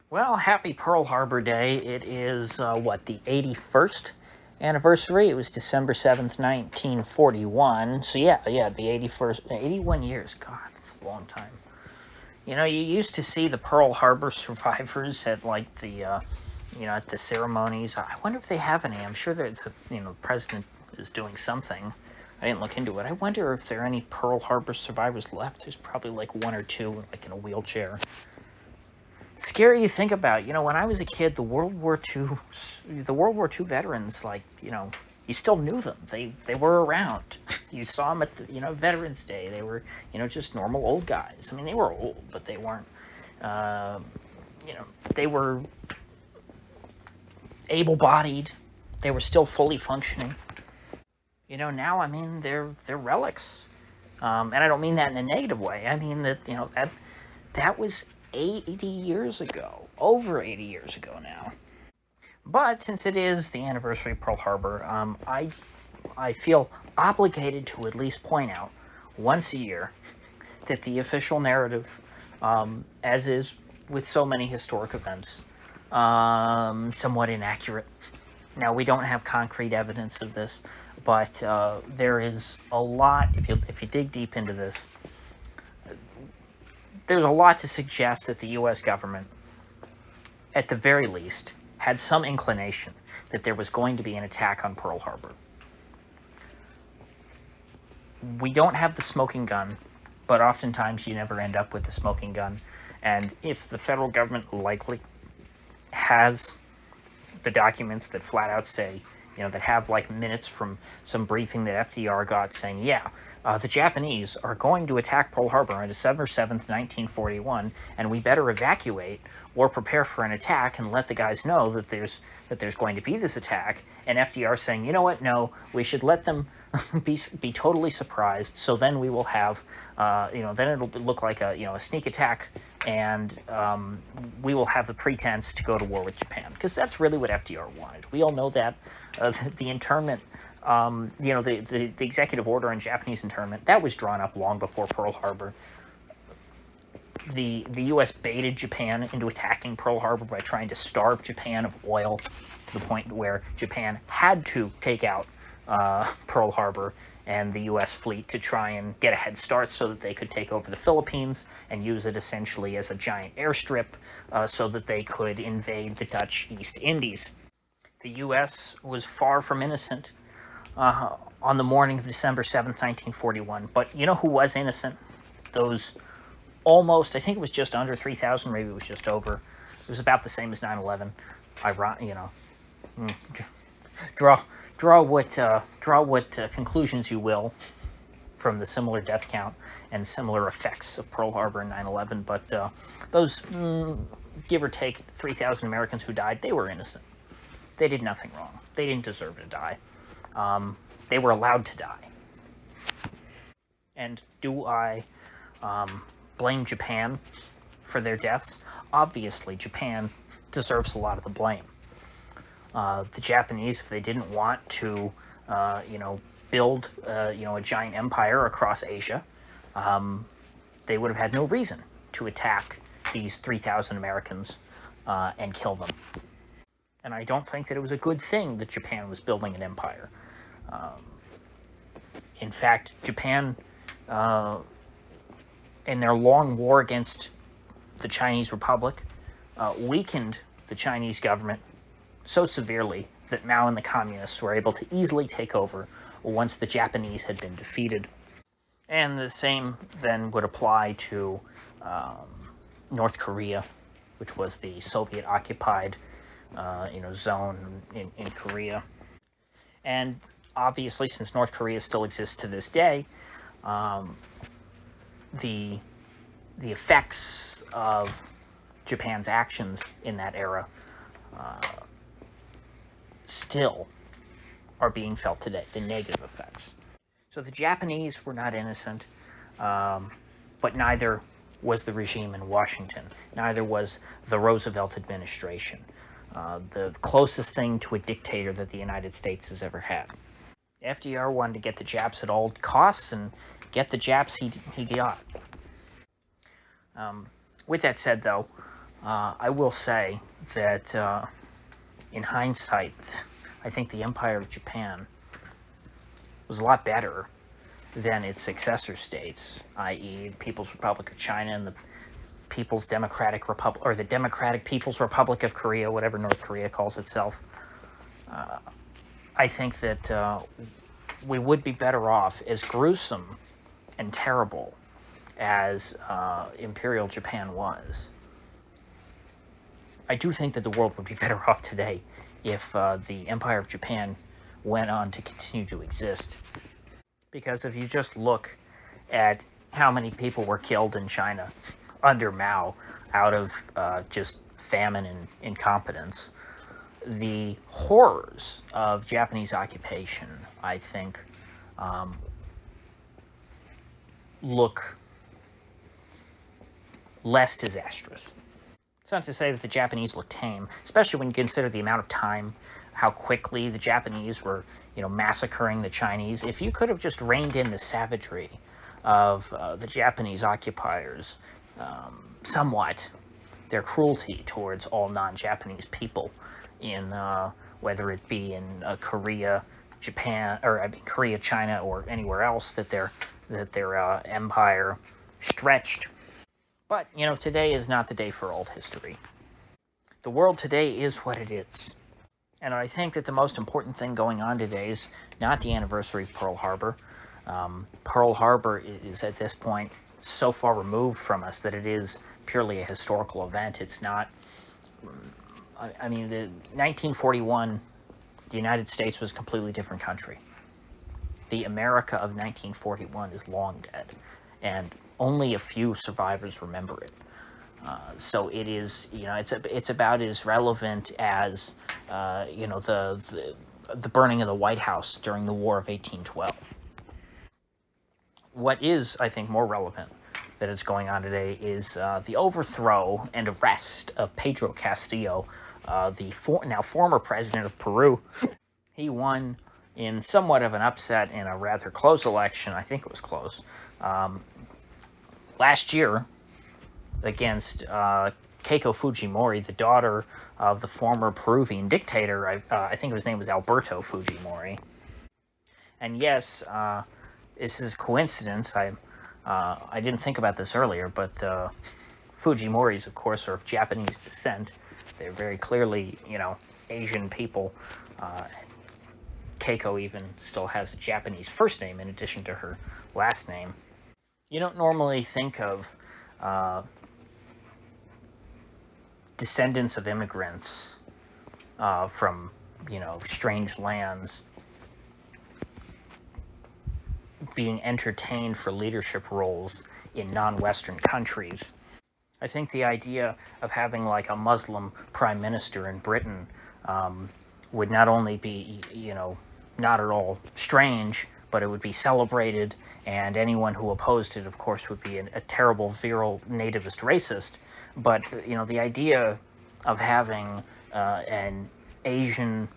Well, happy Pearl Harbor Day. It is, the 81st anniversary? It was December 7th, 1941. So, the 81st, 81 years. God, that's a long time. You know, you used to see the Pearl Harbor survivors at, at the ceremonies. I wonder if they have any. I'm sure that the president is doing something. I didn't look into it. I wonder if there are any Pearl Harbor survivors left. There's probably like one or two, like in a wheelchair. Scary to think about. You know, when I was a kid, the World War II veterans, you still knew them. They were around. You saw them at the, Veterans Day. They were, just normal old guys. I mean, they were old, but they weren't, uh, they were able-bodied. They were still fully functioning. Now, I mean, they're relics. And I don't mean that in a negative way. I mean that was 80 years ago, over 80 years ago now. But since it is the anniversary of Pearl Harbor, I feel obligated to at least point out once a year that the official narrative, as is with so many historic events, somewhat inaccurate. Now, we don't have concrete evidence of this, but there is a lot, if you dig deep into this, there's a lot to suggest that the U.S. government, at the very least, had some inclination that there was going to be an attack on Pearl Harbor. We don't have the smoking gun, but oftentimes you never end up with the smoking gun. And if the federal government likely has the documents that flat out say, that have like minutes from some briefing that FDR got saying, the Japanese are going to attack Pearl Harbor on December 7th, 1941, and we better evacuate or prepare for an attack and let the guys know that there's going to be this attack. And FDR saying, you know what, no, we should let them be totally surprised, so then we will have, then it'll look like a sneak attack, and we will have the pretense to go to war with Japan, because that's really what FDR wanted. We all know that. The internment, the executive order on Japanese internment, that was drawn up long before Pearl Harbor. The U.S. baited Japan into attacking Pearl Harbor by trying to starve Japan of oil to the point where Japan had to take out Pearl Harbor and the U.S. fleet to try and get a head start so that they could take over the Philippines and use it essentially as a giant airstrip so that they could invade the Dutch East Indies. The U.S. was far from innocent on the morning of December 7th, 1941. But you know who was innocent? Those almost, I think it was just under 3,000, maybe it was just over. It was about the same as 9/11. Draw what conclusions you will from the similar death count and similar effects of Pearl Harbor and 9/11. But those, give or take, 3,000 Americans who died, they were innocent. They did nothing wrong. They didn't deserve to die. They were allowed to die. And do I blame Japan for their deaths? Obviously, Japan deserves a lot of the blame. The Japanese, if they didn't want to, build, a giant empire across Asia, they would have had no reason to attack these 3,000 Americans and kill them. And I don't think that it was a good thing that Japan was building an empire. In fact, Japan, in their long war against the Chinese Republic, weakened the Chinese government so severely that Mao and the communists were able to easily take over once the Japanese had been defeated. And the same then would apply to North Korea, which was the Soviet-occupied zone in Korea. And obviously, since North Korea still exists to this day, the effects of Japan's actions in that era still are being felt today, the negative effects. So the Japanese were not innocent, but neither was the regime in Washington. Neither was the Roosevelt administration, the closest thing to a dictator that the United States has ever had. FDR wanted to get the Japs at all costs and get the Japs he got. With that said, though, I will say that in hindsight, I think the Empire of Japan was a lot better than its successor states, i.e., the People's Republic of China and the People's Democratic Republic, or the Democratic People's Republic of Korea, whatever North Korea calls itself. I think that we would be better off, as gruesome and terrible as Imperial Japan was. I do think that the world would be better off today if the Empire of Japan went on to continue to exist. Because if you just look at how many people were killed in China under Mao out of just famine and incompetence, the horrors of Japanese occupation, I think, look less disastrous. It's not to say that the Japanese look tame, especially when you consider the amount of time, how quickly the Japanese were, massacring the Chinese. If you could have just reined in the savagery of the Japanese occupiers somewhat, their cruelty towards all non-Japanese people in whether it be in Korea, Japan, or Korea, China, or anywhere else that their empire stretched. But today is not the day for old history. The world today is what it is. And I think that the most important thing going on today is not the anniversary of Pearl Harbor. Pearl Harbor is at this point so far removed from us that it is purely a historical event. It's not. I mean, the 1941, the United States was a completely different country. The America of 1941 is long dead, and only a few survivors remember it. So it is, it's about as relevant as, the burning of the White House during the War of 1812. What is, I think, more relevant that is going on today is the overthrow and arrest of Pedro Castillo, the now former president of Peru. He won in somewhat of an upset in a rather close election. I think it was close. Last year, against Keiko Fujimori, the daughter of the former Peruvian dictator. I think his name was Alberto Fujimori. And yes, this is a coincidence. I didn't think about this earlier, but Fujimoris, of course, are of Japanese descent. They're very clearly, Asian people. Keiko even still has a Japanese first name in addition to her last name. You don't normally think of descendants of immigrants from, strange lands being entertained for leadership roles in non-Western countries. I think the idea of having like a Muslim prime minister in Britain would not only be, not at all strange, but it would be celebrated, and anyone who opposed it, of course, would be a terrible, virile, nativist racist. But, the idea of having an Asian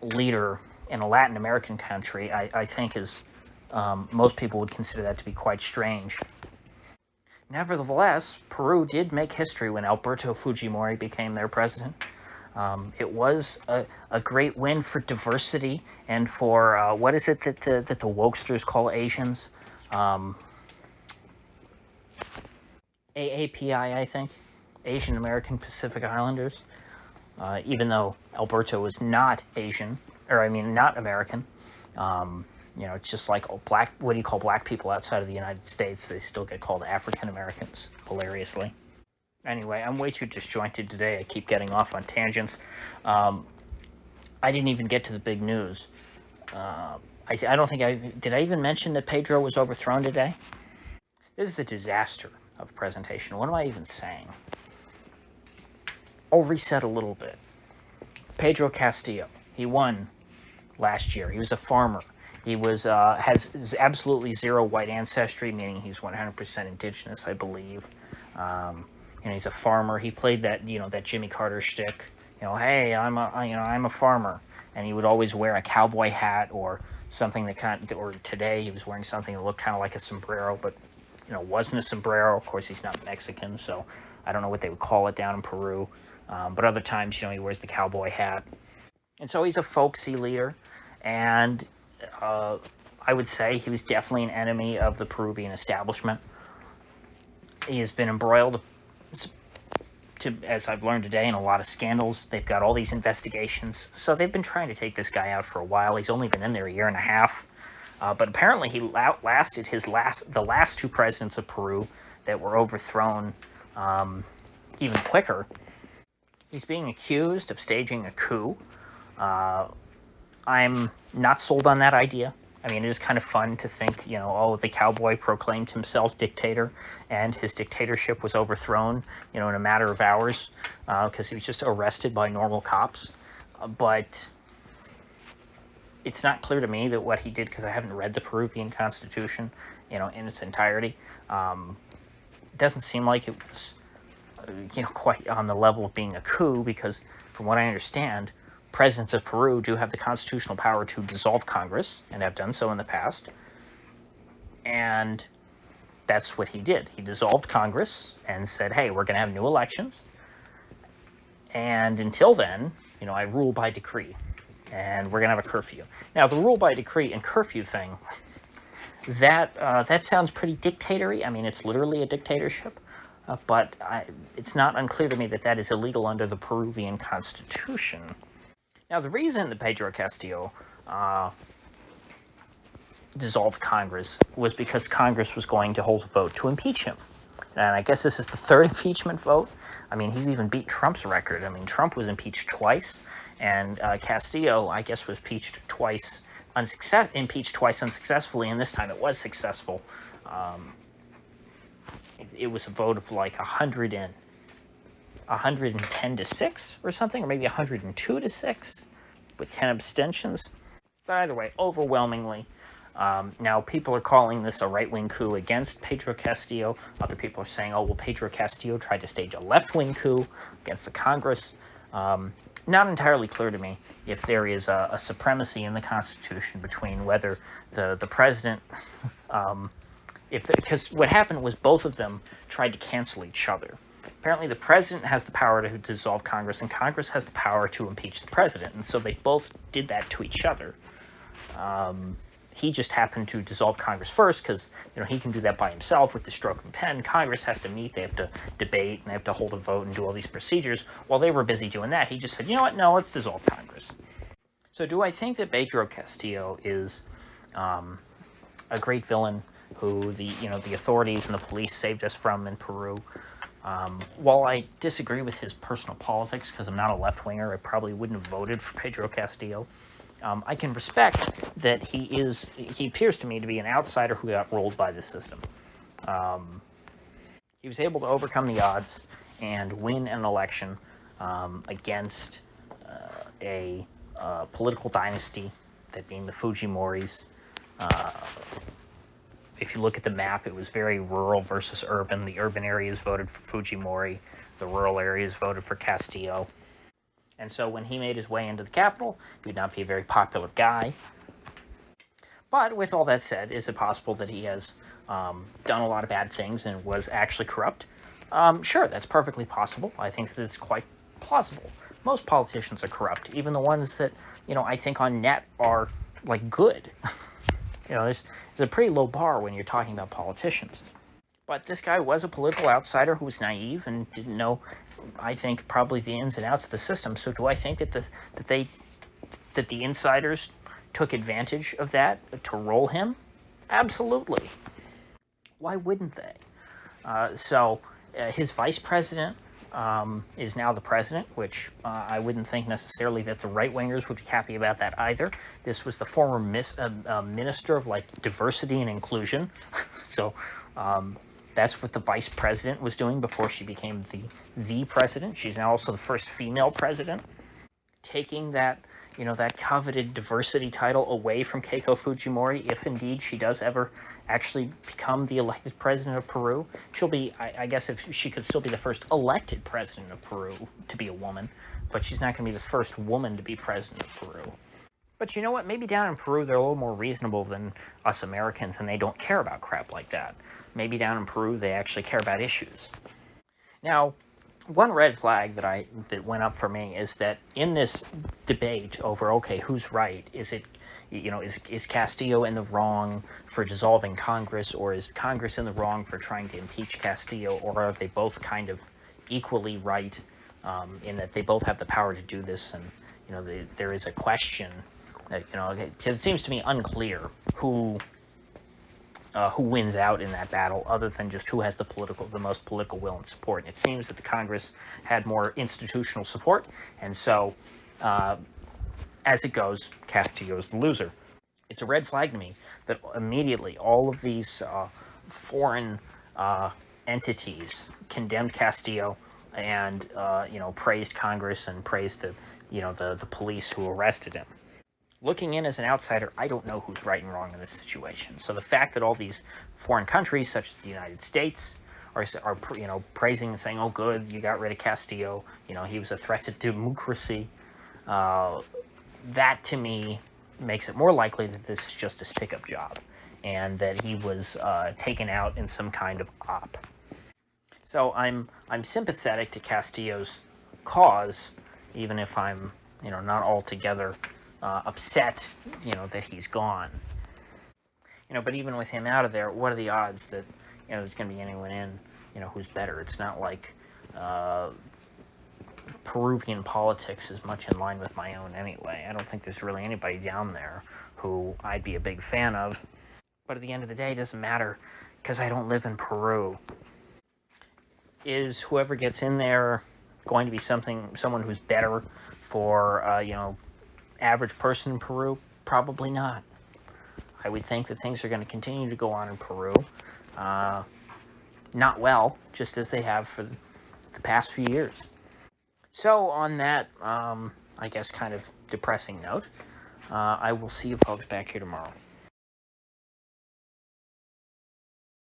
leader in a Latin American country, I think is, most people would consider that to be quite strange. Nevertheless, Peru did make history when Alberto Fujimori became their president. It was a great win for diversity and for, what is it that the wokesters call Asians? AAPI, I think. Asian American Pacific Islanders. Even though Alberto was not Asian, not American. It's just like what do you call black people outside of the United States? They still get called African Americans, hilariously. Anyway, I'm way too disjointed today. I keep getting off on tangents. I didn't even get to the big news. I don't think did I even mention that Pedro was overthrown today? This is a disaster of a presentation. What am I even saying? I'll reset a little bit. Pedro Castillo, he won last year. He was a farmer. He has absolutely zero white ancestry, meaning he's 100% indigenous, I believe. And he's a farmer. He played that, that Jimmy Carter shtick. Hey, I'm a farmer, and he would always wear a cowboy hat or something that or today he was wearing something that looked kind of like a sombrero, but wasn't a sombrero. Of course, he's not Mexican, so I don't know what they would call it down in Peru, but other times, he wears the cowboy hat. And so he's a folksy leader, and I would say he was definitely an enemy of the Peruvian establishment. He has been embroiled, as I've learned today, in a lot of scandals. They've got all these investigations, so they've been trying to take this guy out for a while. He's only been in there a year and a half, but apparently he outlasted the last two presidents of Peru that were overthrown even quicker. He's being accused of staging a coup. I'm not sold on that idea. I mean, it is kind of fun to think, the cowboy proclaimed himself dictator, and his dictatorship was overthrown, in a matter of hours, because he was just arrested by normal cops. But it's not clear to me that what he did, because I haven't read the Peruvian Constitution, in its entirety. It doesn't seem like it was, quite on the level of being a coup, because from what I understand, presidents of Peru do have the constitutional power to dissolve Congress, and have done so in the past. And that's what he did. He dissolved Congress and said, hey, we're going to have new elections. And until then, I rule by decree, and we're going to have a curfew. Now, the rule by decree and curfew thing, that sounds pretty dictatory. I mean, it's literally a dictatorship. But it's not unclear to me that that is illegal under the Peruvian Constitution. Now, the reason that Pedro Castillo dissolved Congress was because Congress was going to hold a vote to impeach him. And I guess this is the third impeachment vote. I mean, he's even beat Trump's record. I mean, Trump was impeached twice, and Castillo, I guess, was impeached twice unsuccessfully, and this time it was successful. It was a vote of like 110 to 6 or something, or maybe 102 to 6 with 10 abstentions. But either way, overwhelmingly. Now, people are calling this a right-wing coup against Pedro Castillo. Other people are saying, oh, well, Pedro Castillo tried to stage a left-wing coup against the Congress. Not entirely clear to me if there is a supremacy in the Constitution between whether the president... because what happened was both of them tried to cancel each other. Apparently, the president has the power to dissolve Congress, and Congress has the power to impeach the president. And so they both did that to each other. He just happened to dissolve Congress first because he can do that by himself with the stroke of a pen. Congress has to meet, they have to debate, and they have to hold a vote and do all these procedures. While they were busy doing that, he just said, you know what, no, let's dissolve Congress. So do I think that Pedro Castillo is a great villain who the authorities and the police saved us from in Peru? While I disagree with his personal politics, because I'm not a left-winger, I probably wouldn't have voted for Pedro Castillo. I can respect that he appears to me to be an outsider who got rolled by the system. He was able to overcome the odds and win an election against a political dynasty, that being the Fujimoris. If you look at the map, it was very rural versus urban. The urban areas voted for Fujimori. The rural areas voted for Castillo. And so when he made his way into the capital, he would not be a very popular guy. But with all that said, is it possible that he has done a lot of bad things and was actually corrupt? Sure, that's perfectly possible. I think that it's quite plausible. Most politicians are corrupt, even the ones that, I think on net are, like, good. There's a pretty low bar when you're talking about politicians. But this guy was a political outsider who was naive and didn't know, I think, probably the ins and outs of the system. So do I think that the insiders took advantage of that to roll him? Absolutely. Why wouldn't they? His vice president is now the president, which I wouldn't think necessarily that the right-wingers would be happy about that either. This was the former minister of, diversity and inclusion. So that's what the vice president was doing before she became the president. She's now also the first female president, taking that coveted diversity title away from Keiko Fujimori. If indeed she does ever actually become the elected president of Peru, she'll be, I guess, if she could still be the first elected president of Peru to be a woman, but she's not going to be the first woman to be president of Peru. But you know what? Maybe down in Peru, they're a little more reasonable than us Americans, and they don't care about crap like that. Maybe down in Peru, they actually care about issues. Now, one red flag that went up for me is that in this debate over, okay, who's right? Is it, is Castillo in the wrong for dissolving Congress, or is Congress in the wrong for trying to impeach Castillo, or are they both kind of equally right, in that they both have the power to do this? And there is a question that, because it seems to me unclear who wins out in that battle, other than just who has the most political will and support. And it seems that the Congress had more institutional support, and so as it goes, Castillo's the loser. It's a red flag to me that immediately all of these foreign entities condemned Castillo and praised Congress and praised the police who arrested him. Looking in as an outsider, I don't know who's right and wrong in this situation. So the fact that all these foreign countries, such as the United States, are praising and saying, "Oh, good, you got rid of Castillo. He was a threat to democracy." That to me makes it more likely that this is just a stick-up job, and that he was taken out in some kind of op. So I'm sympathetic to Castillo's cause, even if I'm not altogether upset, that he's gone. But even with him out of there, what are the odds that there's going to be anyone in who's better? It's not like Peruvian politics is much in line with my own anyway. I don't think there's really anybody down there who I'd be a big fan of. But at the end of the day, it doesn't matter because I don't live in Peru. Is whoever gets in there going to be someone who's better for average person in Peru? Probably not. I would think that things are going to continue to go on in Peru, not well, just as they have for the past few years. So on that, I guess, kind of depressing note, I will see you folks back here tomorrow.